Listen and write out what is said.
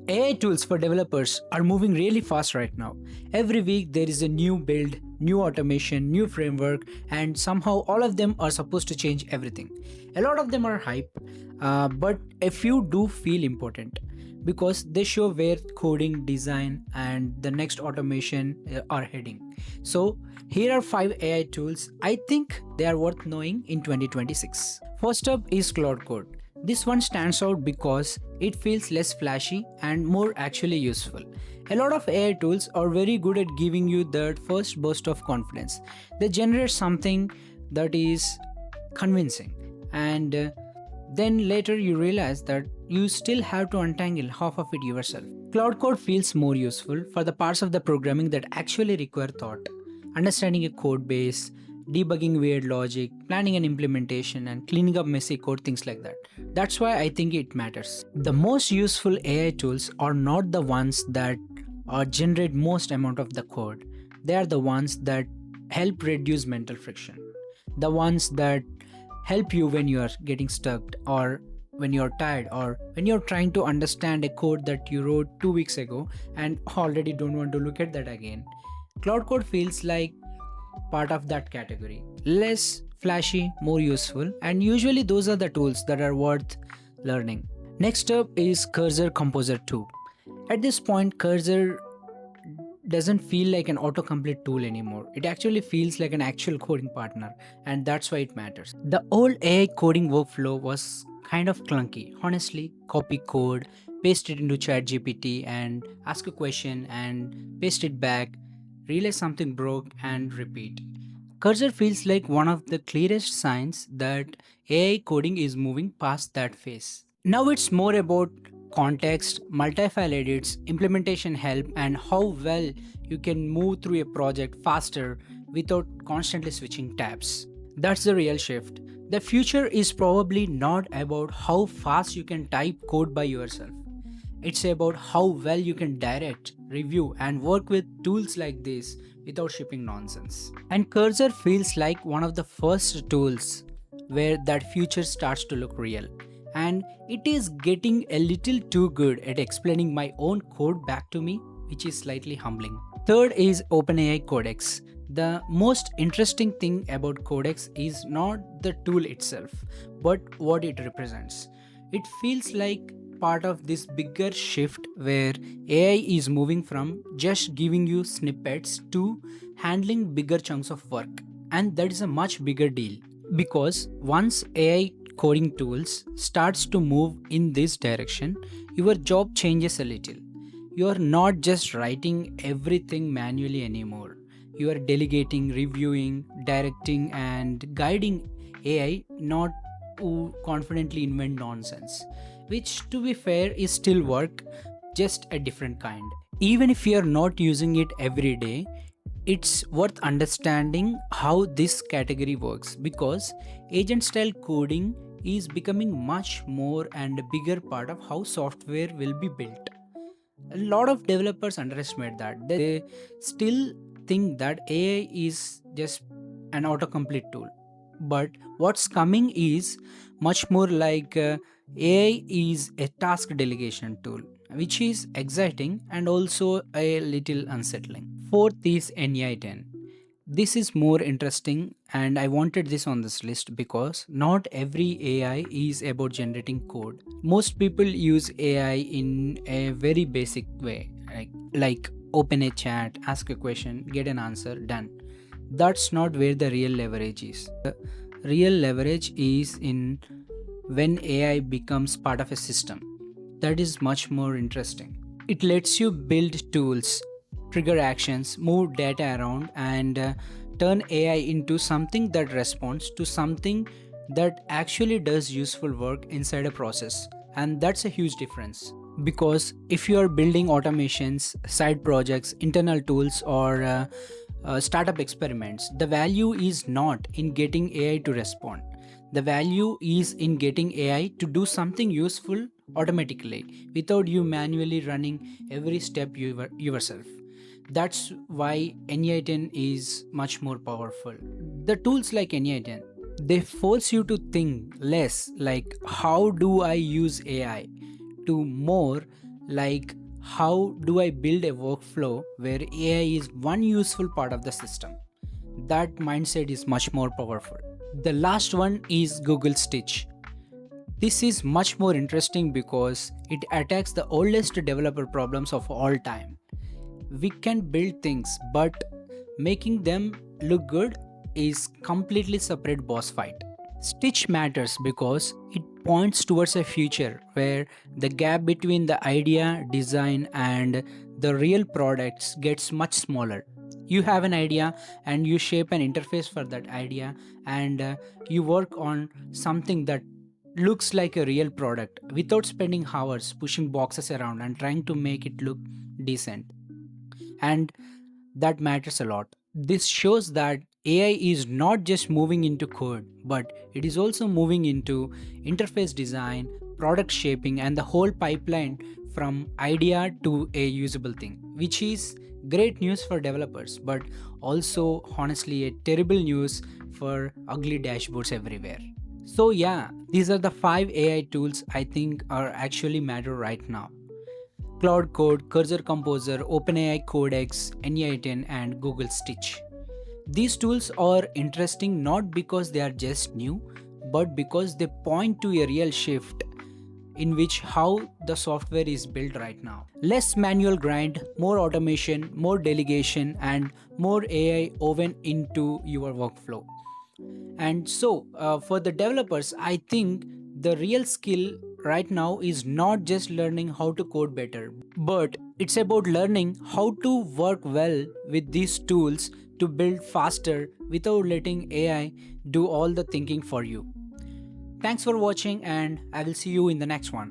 AI tools for developers are moving really fast right now. Every week there is a new build, new automation, new framework, and somehow all of them are supposed to change everything. A lot of them are hype, but a few do feel important because they show where coding, design, and the next automation are heading. So, here are 5 AI tools I think they are worth knowing in 2026. First up is Claude Code. This one stands out because it feels less flashy and more actually useful. A lot of AI tools are very good at giving you that first burst of confidence. They generate something that is convincing, and then later you realize that you still have to untangle half of it yourself. Cloud Code feels more useful for the parts of the programming that actually require thought. Understanding a code base, debugging weird logic, planning an implementation, and cleaning up messy code, things like that. That's why I think it matters. The most useful AI tools are not the ones that generate most amount of the code. They are the ones that help reduce mental friction. The ones that help you when you are getting stuck, or when you're tired, or when you're trying to understand a code that you wrote 2 weeks ago and already don't want to look at that again. Cloud Code feels like part of that category. Less flashy, more useful, and usually those are the tools that are worth learning. Next up is Cursor Composer 2. At this point, Cursor doesn't feel like an autocomplete tool anymore. It actually feels like an actual coding partner, and that's why it matters. The old AI coding workflow was kind of clunky. Honestly, copy code, paste it into ChatGPT, and ask a question and paste it back, realize something broke, and repeat. Cursor feels like one of the clearest signs that AI coding is moving past that phase. Now it's more about context, multi-file edits, implementation help, and how well you can move through a project faster without constantly switching tabs. That's the real shift. The future is probably not about how fast you can type code by yourself. It's about how well you can direct, review, and work with tools like this without shipping nonsense. And Cursor feels like one of the first tools where that future starts to look real. And it is getting a little too good at explaining my own code back to me, which is slightly humbling. Third is OpenAI Codex. The most interesting thing about Codex is not the tool itself, but what it represents. It feels like part of this bigger shift where AI is moving from just giving you snippets to handling bigger chunks of work. And that is a much bigger deal because once AI coding tools starts to move in this direction, your job changes a little. You are not just writing everything manually anymore. You are delegating, reviewing, directing, and guiding AI not to confidently invent nonsense, which, to be fair, is still work, just a different kind. Even if you are not using it every day, it's worth understanding how this category works because agent style coding is becoming much more and a bigger part of how software will be built. A lot of developers underestimate that. They still think that AI is just an autocomplete tool. But what's coming is much more like AI is a task delegation tool, which is exciting and also a little unsettling. Fourth is NEI10. This is more interesting, and I wanted this on this list because not every AI is about generating code. Most people use AI in a very basic way, like open a chat, ask a question, get an answer, done. That's not where the real leverage is. The real leverage is in when AI becomes part of a system. That is much more interesting. It lets you build tools, trigger actions, move data around, and turn AI into something that responds to something that actually does useful work inside a process. And that's a huge difference. Because if you are building automations, side projects, internal tools, or startup experiments, the value is not in getting AI to respond. The value is in getting AI to do something useful automatically without you manually running every step yourself. That's why NEI10 is much more powerful. The tools like NEI10, they force you to think less like how do I use AI to more like how do I build a workflow where AI is one useful part of the system? That mindset is much more powerful. The last one is Google Stitch. This is much more interesting because it attacks the oldest developer problems of all time. We can build things, but making them look good is completely separate boss fight. Stitch matters because it points towards a future where the gap between the idea, design, and the real products gets much smaller. You have an idea and you shape an interface for that idea, and you work on something that looks like a real product without spending hours pushing boxes around and trying to make it look decent. And that matters a lot. This shows that AI is not just moving into code, but it is also moving into interface design, product shaping, and the whole pipeline from idea to a usable thing, which is great news for developers, but also honestly a terrible news for ugly dashboards everywhere. So, yeah, these are the 5 AI tools I think are actually matter right now: Claude Code, Cursor Composer, OpenAI Codex, NEI10, and Google Stitch. These tools are interesting not because they are just new, but because they point to a real shift in which how the software is built right now. Less manual grind, more automation, more delegation, and more AI woven into your workflow. And so, for the developers, I think the real skill right now is not just learning how to code better, but it's about learning how to work well with these tools to build faster without letting AI do all the thinking for you. Thanks for watching, and I will see you in the next one.